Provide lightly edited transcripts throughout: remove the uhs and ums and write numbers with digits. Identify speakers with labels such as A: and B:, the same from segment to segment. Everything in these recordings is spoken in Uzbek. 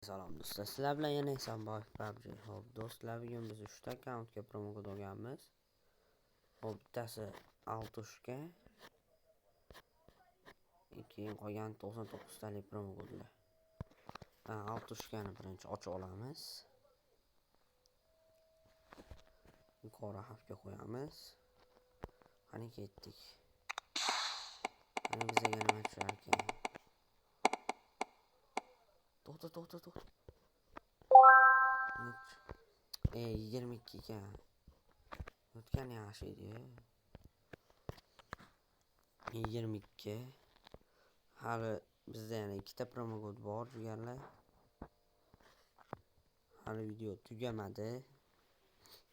A: Salom do'stlar, sizlar bilan yana Ehsonboyev PUBG. Hop, do'stlar, bugun biz 3 ta akkauntga promo kod olganmiz. Hop, bittasi 6 ga, keyin qolgan 99 talik promo kodlar. 6 gani birinchi ochib olamiz. Yuqori harfga qo'yamiz. Qani ketdik. Mana bizga nima tushar ekan? To'xta. 22 ga. O'tgan yaxshi edi. 22. Hali bizda yana ikkita promo kod bor deganlar. Hali video tugamadi.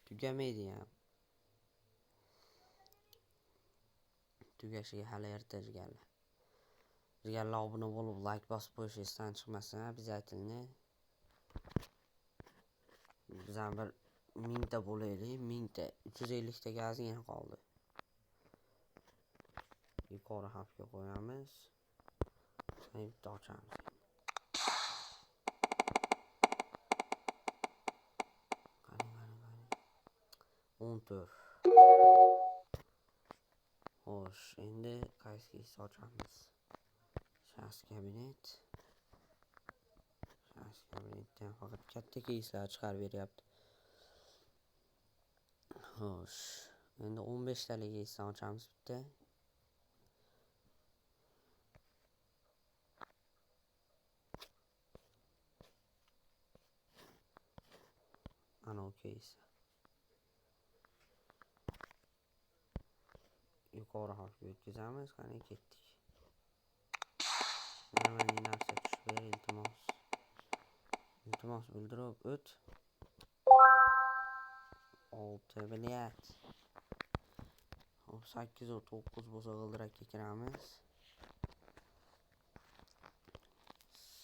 A: Tugamaydi ham. Tugashiga hali erta deganlar. Deganlar obuna bo'lib like bosib qo'yishingizdan chiqmasin, обязательно. Bizdan bir 1000 ta bo'laylik, 1000 ta 350 ta gazgina qoldi. Yuqori harfga qo'yamiz. Bitta ochamiz. Qani. 14. Xo'sh, endi qaysisi ochamiz? Shaxs kabinet. Shaxs kabinetdan faqat katta keyslar chiqarib beryapti. Xo'sh, endi 15 talik keysdan ochamiz bitta. Ana keys. Yuqori harfga o'tkazamiz. Qani ketdik. Mana narsa tushib ber, iltimos bildirib o't. 6 bilyat. Hop, 8 va 9 bo'lsa g'ildirakka kiramiz.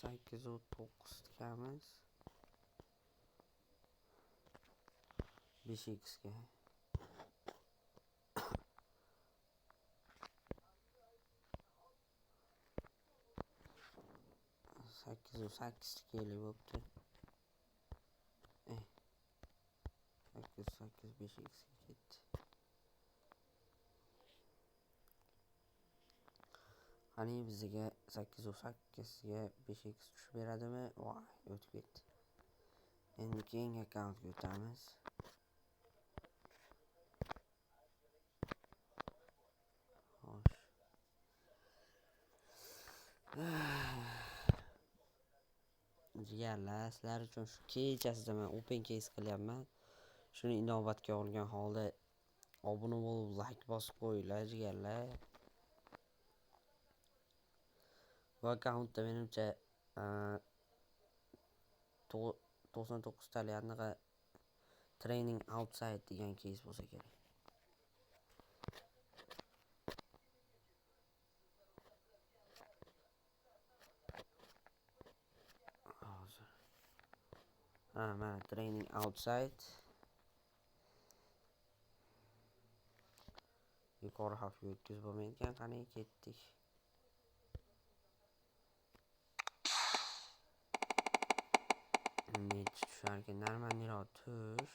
A: 8 va 9 tikamiz. 5x ga. 8 va 8 tikeli bo'pti. 8 5x ga ketdi. Qani bizga 8 va 8 ga 5x tushib beradimi? Voy, o'tib ketdi. Endi keyingi akkauntga o'tamiz. Xo'sh. Jigarlar, sizlar uchun shu kechasida men open case qilyapman. Shuni inobatga olgan holda obuna bo'lib like bosib qo'yinglar jigarlar. Bu akkauntda menimcha 99 talikga training outside degan case bo'lsa kerak. Mana training outside. Yuqori harfga o'tkazib bo'lmaydigan. Qani ketdik. Nech tusharkan? Normalniroq tush.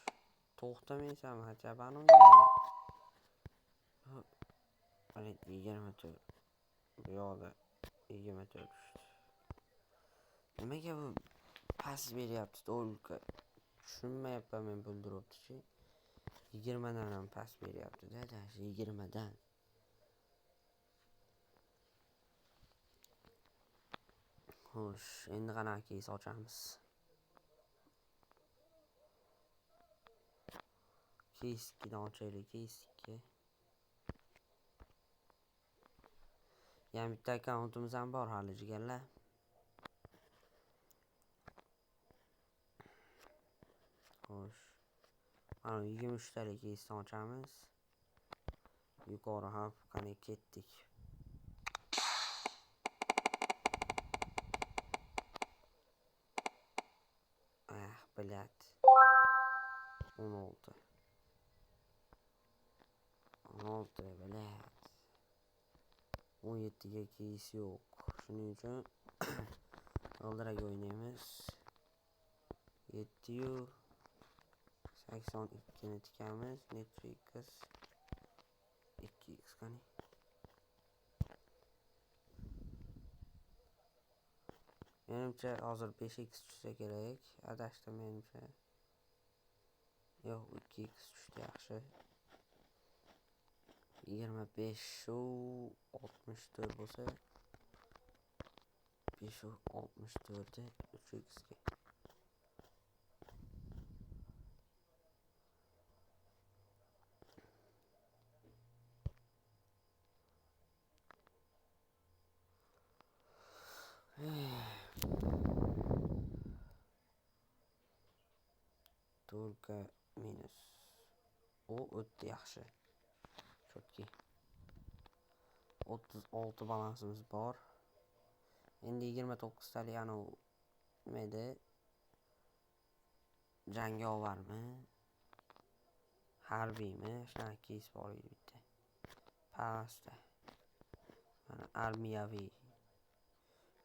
A: To'xtamaysan hatto banonga. Qani 24. Bu yoqda 24 tushdi. Nimaga bu pas beryapti to'lka? Tushunmayapman men bildiribdi-chi. 20 dan ham pas beryapti-da, 20 dan. Xo'sh, endi qanaqa keys ochamiz? Keys 2dan ochaylik, keys 2. Yani bitta akkauntimiz ham bor hali jigarlar. Xo'sh. Mana 23 talik keysdan ochamiz. Yuqori harf, qani ketdik. Bilyat. 16. 16 bilyat. 17 ga keys yo'q. Shuning uchun g'ildirak o'ynaymiz. ketdi-yu 82 ni tikamiz. Necha x 2x qani. Menimcha hozir 5x tushsa kerak. Adashdim menimcha. Yo'q, 2x tushdi yaxshi. 25 u 64 bo'lsa 5 u 64 3x ga. Только minus. O o'tdi yaxshi. Chotki. 36 balansimiz bor. Endi 29 talik anu nima jangovarmi? Harbiymi? Shunaqa keys bor edi bitta. Pastda. Mana armiyaviy.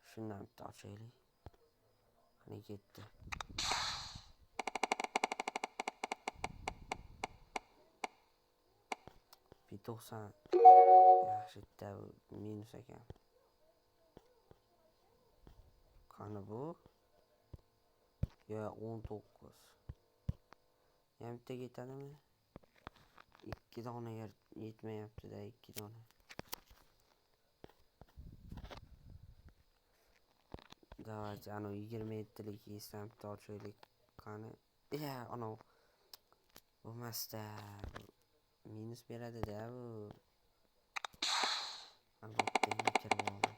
A: Shundan bitta ochaylik. Qani ketdi. P90 yaxshi bitta minus ekan. Qani bu? Yo 19. Yana bitta ketadimi? 2 dona yetmayapti-da, 2 dona. Давайте anu 27 lik keysdan bitta ochaylik. Qani? Anu bo'lmasda minus beradi-da bu. Albatta kirib oldim.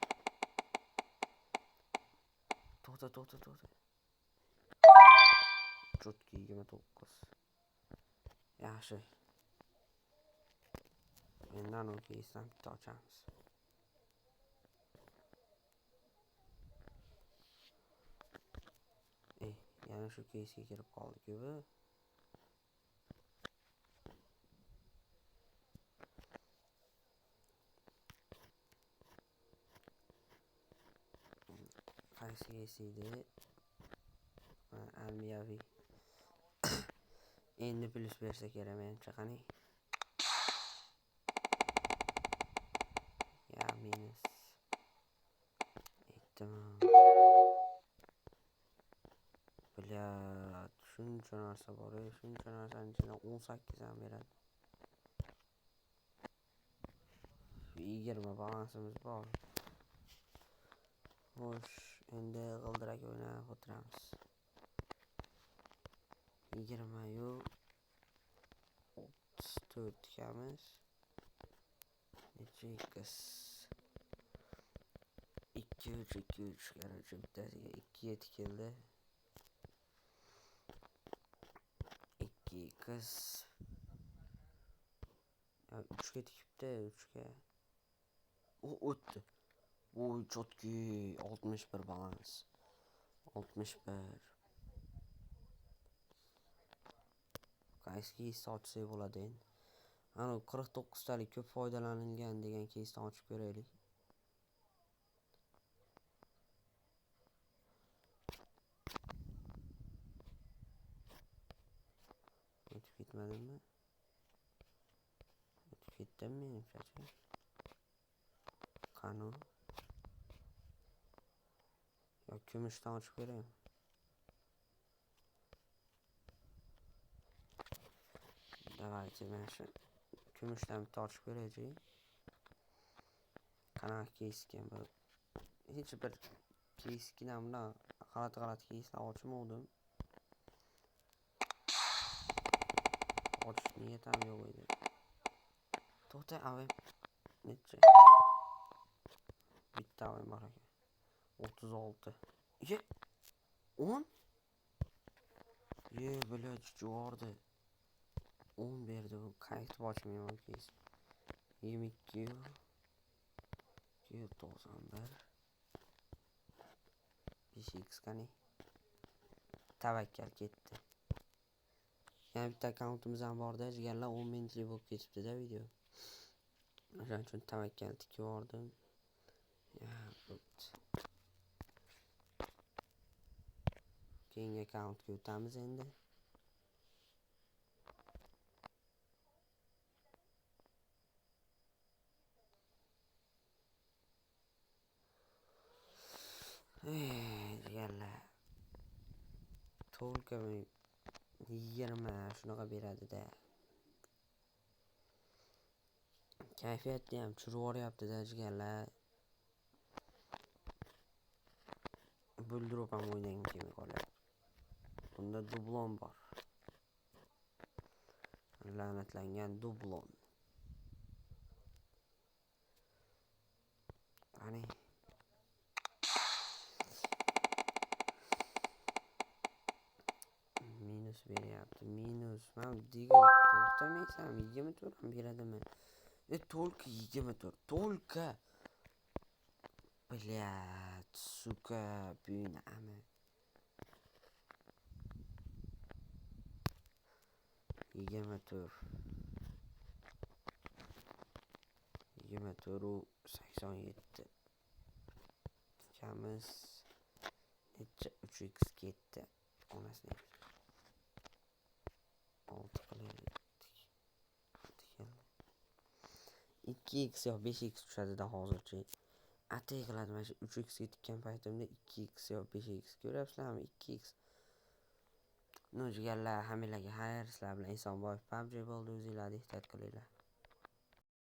A: To'xta. Chotki 29. Yaxshi. Endi anu keysdan bitta ochamiz. Yana shu keysga kirib qoldik-ku bu. Qaysi keys edi? Armiyaviy. Endi plus bersa kerak menimcha qani. Ya minus. Aytdim. Bilat, shuncha narsa bor, shuncha narsaning ichidan 18 ham beradi. 20 balansimiz bor. Xo'sh, endi g'ildirak o'ynab o'tiramiz. 20 yu 34 tikamiz. Necha x 2 3 qarchi bittasiga 2 ga tikildi. 2x 3 ga tikibdi, 3 ga. O o'tdi. Voy chotki 61 balans. 61. Qaysi keysni ochsak bo'ladi endi? Anu 49 talik ko'p foydalanilgan degan keysni ochib ko'raylik. O'tib ketmadimmi? O'tib ketdimmi menimcha? Qani? Yo kumushdan ochib ko'ray. Давайте mana shu kumushdan bitta ochib ko'raychi. Qanaqa keys ekan bu? Hech bir keysdan bundan g'alati keyslar ochmadim. Ochish niyatim yo'q edi. To'xta, avem necha? Bitta avem bor ekan. 36. Ye. 10? Ye, блядь, juvardi. 10 berdi bu. Qaytib ochmayman keys. 22 91 5x qani. Tavakkal ketdi. Yana bitta akkauntimiz ham bor-da, jigarlar 10 minutlik bo'lib ketibdi-da video. O'shaning uchun tavakkal tikib yubordim. Ya, keyingi akkauntga o'tamiz endi. Jigarlar. To'lka 20 shunaqa beradi-da. Kayfiyatni ham tushirib yuboryapti-da jigarlar. Buldrop ham o'ynagim kelmay qolyapti. Bunda dublon bor. La'natlangan dublon. Qani. Minus beryapti. Minus. Men degan to'xtamaysan. 24 ham beradimi? To'lka 24. To'lka. Блядь, сука, büyünəmi. 24. 87. Tikamiz necha 3x ketdi. Onasini 6 qilaylik. 2x yo 5x tushadi-da hozircha. Atay qiladi mana shu 3x ga tikkan paytimda 2x yo 5x ko'ryapsizlarmi? 2x. No jigarlar, hammalarga xayr, sizlar bilan Esonboyev PUBG bo'ldi. O'zinglarni ehtiyot qilinglar.